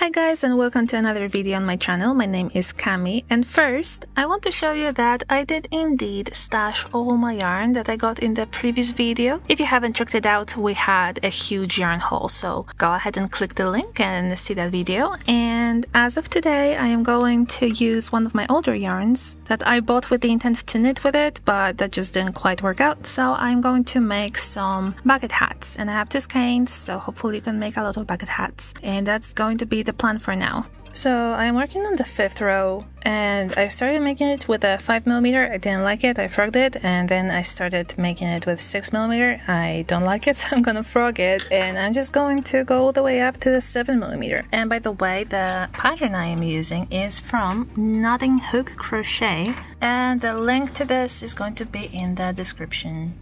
Hi guys, and welcome to another video on my channel. My name is Cami, and first I want to show you that I did indeed stash all my yarn that I got in the previous video. If you haven't checked it out, we had a huge yarn haul, so go ahead and click the link and see that video. And as of today, I am going to use one of my older yarns that I bought with the intent to knit with it, but that just didn't quite work out, so I'm going to make some bucket hats. And I have two skeins, so hopefully you can make a lot of bucket hats, and that's going to be the plan for now. So I'm working on the 5th row, and I started making it with a 5mm. I didn't like it, I frogged it, and then I started making it with 6mm. I don't like it, so I'm gonna frog it, and I'm just going to go all the way up to the 7mm. And by the way, the pattern I am using is from Knotting Hook Crochet, and the link to this is going to be in the description.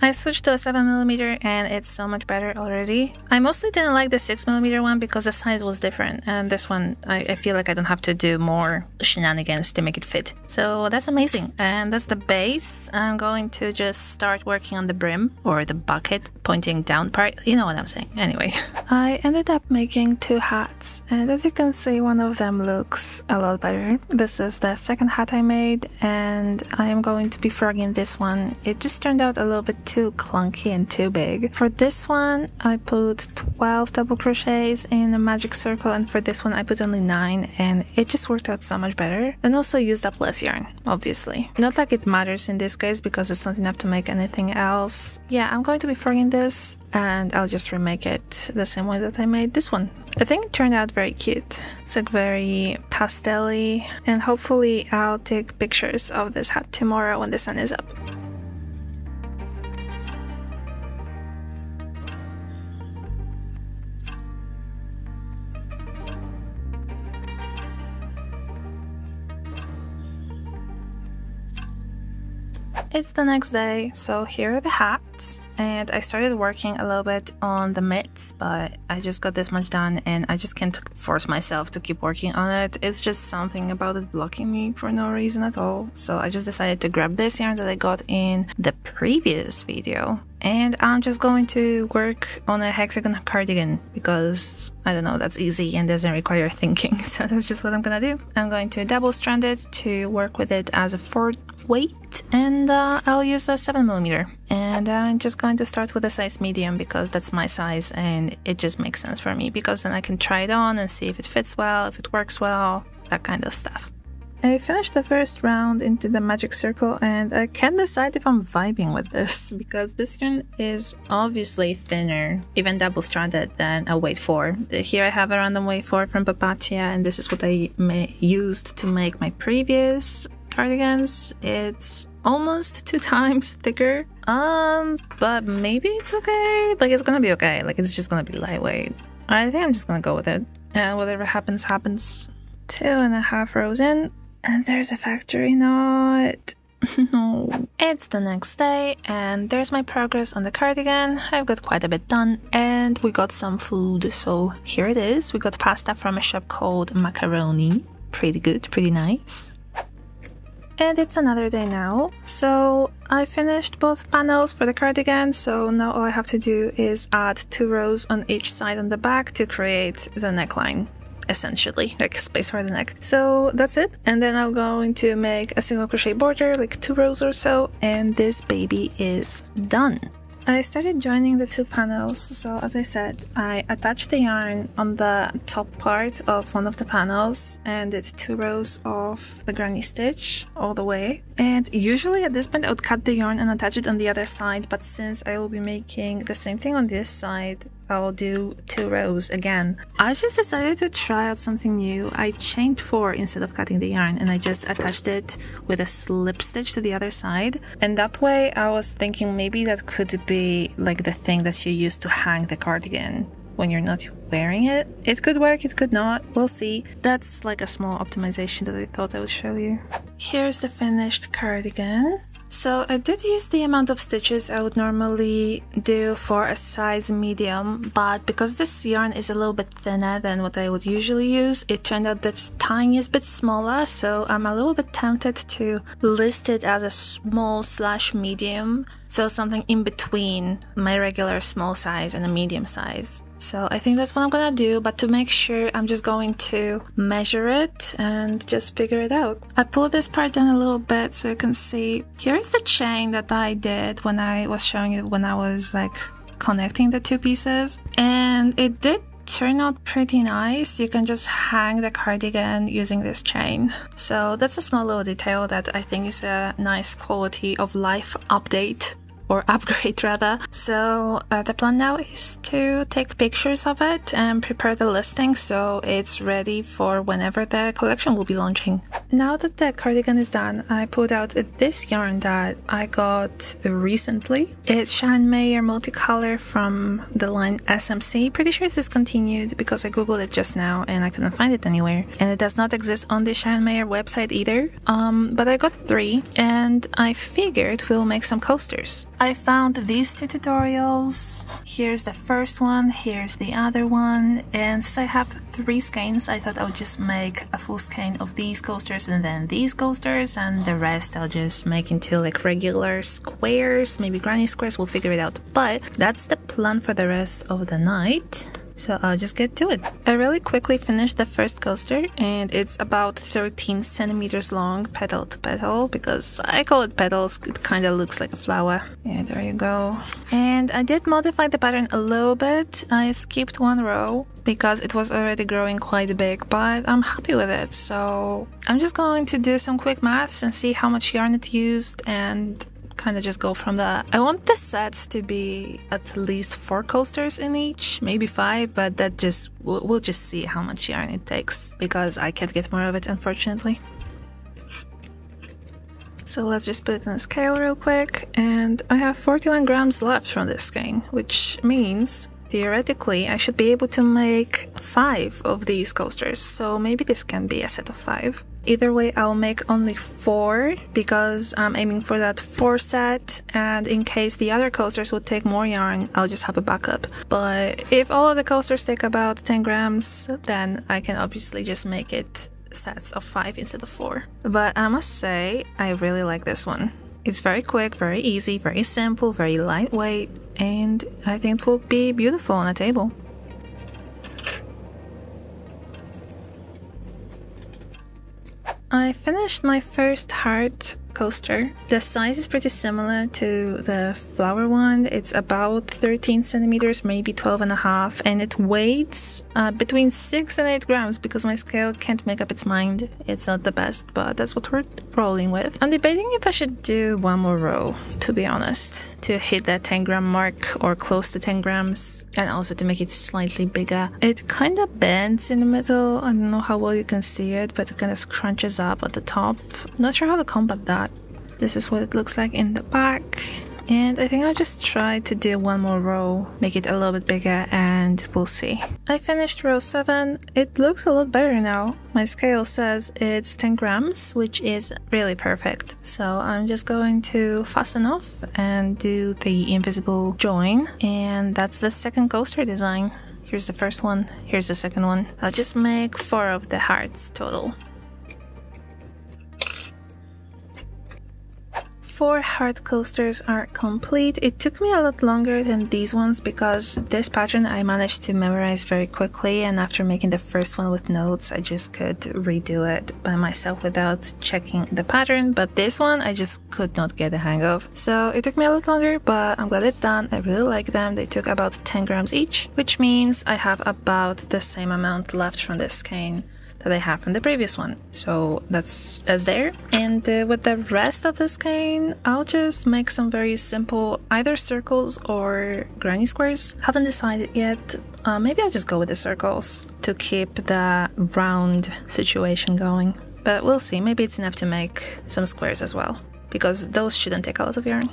I switched to a 7mm and it's so much better already. I mostly didn't like the 6mm one because the size was different, and this one I feel like I don't have to do more shenanigans to make it fit. So that's amazing, and that's the base. I'm going to just start working on the brim, or the bucket pointing down part, you know what I'm saying. Anyway, I ended up making two hats, and as you can see, one of them looks a lot better. This is the second hat I made, and I am going to be frogging this one. It just turned out a little bit too clunky and too big. For this one I put 12 double crochets in a magic circle, and for this one I put only 9, and it just worked out so much better, and also used up less yarn, obviously. Not like it matters in this case because it's not enough to make anything else. Yeah, I'm going to be frogging this, and I'll just remake it the same way that I made this one. I think it turned out very cute. It's like very pastel-y, and hopefully I'll take pictures of this hat tomorrow when the sun is up. It's the next day, so here are the hats, and I started working a little bit on the mitts, but I just got this much done and I just can't force myself to keep working on it. It's just something about it blocking me for no reason at all, so I just decided to grab this yarn that I got in the previous video, and I'm just going to work on a hexagon cardigan because, I don't know, that's easy and doesn't require thinking, so that's just what I'm gonna do. I'm going to double strand it to work with it as a 4th weight, and I'll use a 7mm. And I'm just going to start with a size medium because that's my size and it just makes sense for me, because then I can try it on and see if it fits well, if it works well, that kind of stuff. I finished the first round into the magic circle, and I can't decide if I'm vibing with this because this yarn is obviously thinner, even double-stranded, than a weight 4. Here I have a random weight 4 from Papatia, and this is what I used to make my previous cardigans. It's almost 2 times thicker, but maybe it's okay. Like, it's gonna be okay. Like, it's just gonna be lightweight. I think I'm just gonna go with it, and whatever happens, happens. 2.5 rows in, and there's a factory knot. No. It's the next day, and there's my progress on the cardigan. I've got quite a bit done, and we got some food, so here it is. We got pasta from a shop called Macaroni. Pretty good, pretty nice. And it's another day now, so I finished both panels for the cardigan, so now all I have to do is add 2 rows on each side on the back to create the neckline, essentially, like space for the neck. So that's it, and then I'm going to make a single crochet border, like 2 rows or so, and this baby is done. I started joining the 2 panels, so as I said, I attached the yarn on the top part of one of the panels and did 2 rows of the granny stitch all the way. And usually at this point I would cut the yarn and attach it on the other side, but since I will be making the same thing on this side, I'll do 2 rows again. I just decided to try out something new. I chained 4 instead of cutting the yarn, and I just attached it with a slip stitch to the other side. And that way I was thinking maybe that could be like the thing that you use to hang the cardigan when you're not wearing it. It could work, it could not, we'll see. That's like a small optimization that I thought I would show you. Here's the finished cardigan. So I did use the amount of stitches I would normally do for a size medium, but because this yarn is a little bit thinner than what I would usually use, it turned out that's tiniest bit smaller, so I'm a little bit tempted to list it as a small/medium So something in between my regular small size and a medium size. So I think that's what I'm gonna do, but to make sure, I'm just going to measure it and just figure it out. I pulled this part down a little bit so you can see. Here's the chain that I did when I was showing it, when I was like connecting the two pieces, and it did turn out pretty nice. You can just hang the cardigan using this chain. So that's a small little detail that I think is a nice quality of life update, or upgrade rather. So the plan now is to take pictures of it and prepare the listing so it's ready for whenever the collection will be launching. Now that the cardigan is done, I pulled out this yarn that I got recently. It's handmade multicolor from the line SMC. Pretty sure it's discontinued because I googled it just now and I couldn't find it anywhere. And it does not exist on the handmade website either. But I got 3 and I figured we'll make some coasters. I found these 2 tutorials. Here's the first one, here's the other one, and since I have 3 skeins, I thought I would just make a full skein of these coasters and then these coasters, and the rest I'll just make into like regular squares, maybe granny squares, we'll figure it out. But that's the plan for the rest of the night. So I'll just get to it. I really quickly finished the first coaster and it's about 13 centimeters long, petal to petal, because I call it petals, it kind of looks like a flower. Yeah, there you go. And I did modify the pattern a little bit. I skipped 1 row because it was already growing quite big, but I'm happy with it. So I'm just going to do some quick maths and see how much yarn it used and kind of just go from that. I want the sets to be at least 4 coasters in each, maybe 5, but that just we'll just see how much yarn it takes because I can't get more of it, unfortunately. So let's just put it on a scale real quick, and I have 41 grams left from this skein, which means theoretically I should be able to make 5 of these coasters, so maybe this can be a set of 5. Either way, I'll make only 4 because I'm aiming for that 4 set, and in case the other coasters would take more yarn, I'll just have a backup. But if all of the coasters take about 10 grams, then I can obviously just make it sets of 5 instead of 4. But I must say, I really like this one. It's very quick, very easy, very simple, very lightweight, and I think it will be beautiful on a table. I finished my first heart coaster. The size is pretty similar to the flower one. It's about 13 centimeters, maybe 12.5, and it weighs between 6 and 8 grams because my scale can't make up its mind. It's not the best, but that's what we're rolling with. I'm debating if I should do 1 more row, to be honest, to hit that 10 gram mark or close to 10 grams, and also to make it slightly bigger. It kind of bends in the middle. I don't know how well you can see it, but it kind of scrunches up at the top. Not sure how to combat that. This is what it looks like in the back, and I think I'll just try to do 1 more row, make it a little bit bigger, and we'll see. I finished row 7. It looks a lot better now. My scale says it's 10 grams, which is really perfect. So I'm just going to fasten off and do the invisible join, and that's the second coaster design. Here's the first one, here's the second one. I'll just make 4 of the hearts total. 4 heart coasters are complete. It took me a lot longer than these ones because this pattern I managed to memorize very quickly, and after making the first one with notes I just could redo it by myself without checking the pattern, but this one I just could not get the hang of. So it took me a lot longer, but I'm glad it's done. I really like them. They took about 10 grams each, which means I have about the same amount left from this skein that I have from the previous one. So that's there. And with the rest of the skein, I'll just make some very simple either circles or granny squares. Haven't decided yet. Maybe I'll just go with the circles to keep the round situation going. But we'll see. Maybe it's enough to make some squares as well, because those shouldn't take a lot of yarn.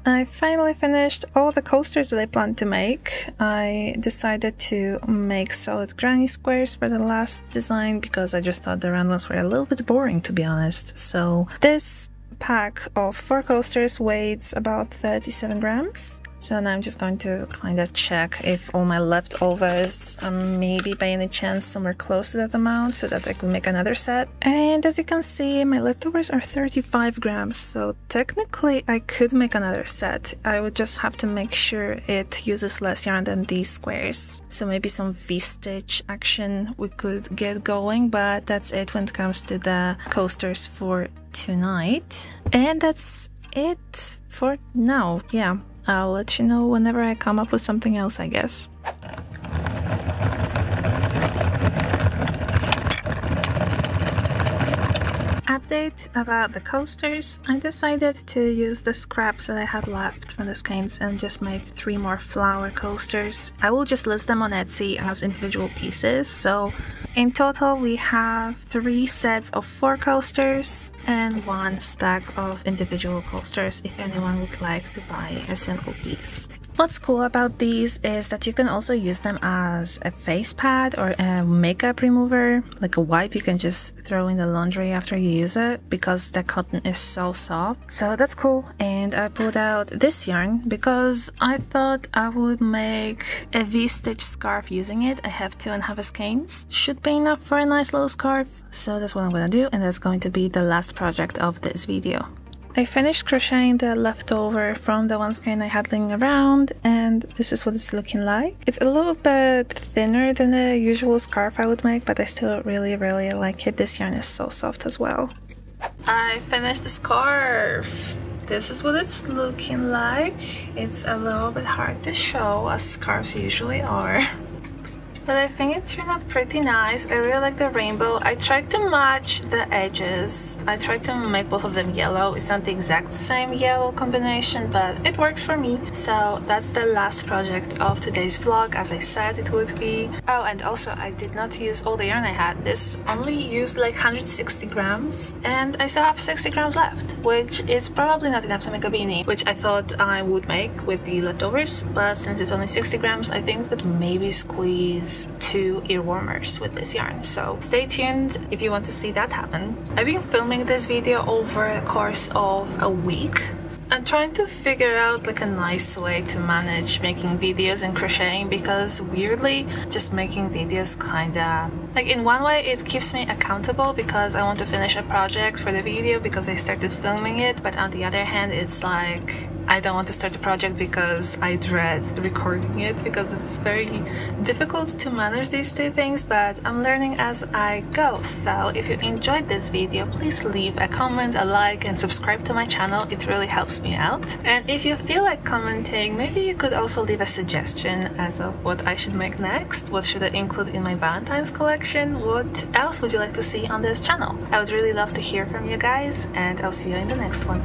I finally finished all the coasters that I planned to make. I decided to make solid granny squares for the last design because I just thought the round ones were a little bit boring, to be honest. So this pack of 4 coasters weighs about 37 grams. So now I'm just going to kind of check if all my leftovers are maybe by any chance somewhere close to that amount so that I could make another set. And as you can see, my leftovers are 35 grams, so technically I could make another set. I would just have to make sure it uses less yarn than these squares. So maybe some V-stitch action we could get going, but that's it when it comes to the coasters for tonight. And that's it for now. Yeah, I'll let you know whenever I come up with something else, I guess. Update about the coasters. I decided to use the scraps that I had left from the skeins and just made 3 more flower coasters. I will just list them on Etsy as individual pieces. So in total we have 3 sets of 4 coasters and 1 stack of individual coasters if anyone would like to buy a single piece. What's cool about these is that you can also use them as a face pad or a makeup remover, like a wipe you can just throw in the laundry after you use it because the cotton is so soft. So that's cool. And I pulled out this yarn because I thought I would make a V-stitch scarf using it. I have 2.5 skeins. Should be enough for a nice little scarf. So that's what I'm gonna do, and that's going to be the last project of this video. I finished crocheting the leftover from the one skein I had laying around, and this is what it's looking like. It's a little bit thinner than the usual scarf I would make, but I still really like it. This yarn is so soft as well. I finished the scarf. This is what it's looking like. It's a little bit hard to show, as scarves usually are. But I think it turned out pretty nice. I really like the rainbow. I tried to match the edges. I tried to make both of them yellow. It's not the exact same yellow combination, but it works for me. So that's the last project of today's vlog, as I said it would be. Oh, and also I did not use all the yarn I had. This only used like 160 grams, and I still have 60 grams left, which is probably not enough to make a beanie, which I thought I would make with the leftovers. But since it's only 60 grams, I think we could maybe squeeze 2 ear warmers with this yarn, so stay tuned if you want to see that happen. I've been filming this video over the course of a week. I'm trying to figure out like a nice way to manage making videos and crocheting, because weirdly just making videos kinda like, in one way it keeps me accountable because I want to finish a project for the video because I started filming it, but on the other hand it's like I don't want to start a project because I dread recording it, because it's very difficult to manage these 2 things, but I'm learning as I go. So if you enjoyed this video, please leave a comment, a like, and subscribe to my channel. It really helps me out. And if you feel like commenting, maybe you could also leave a suggestion as of what I should make next. What should I include in my Valentine's collection? What else would you like to see on this channel? I would really love to hear from you guys, and I'll see you in the next one.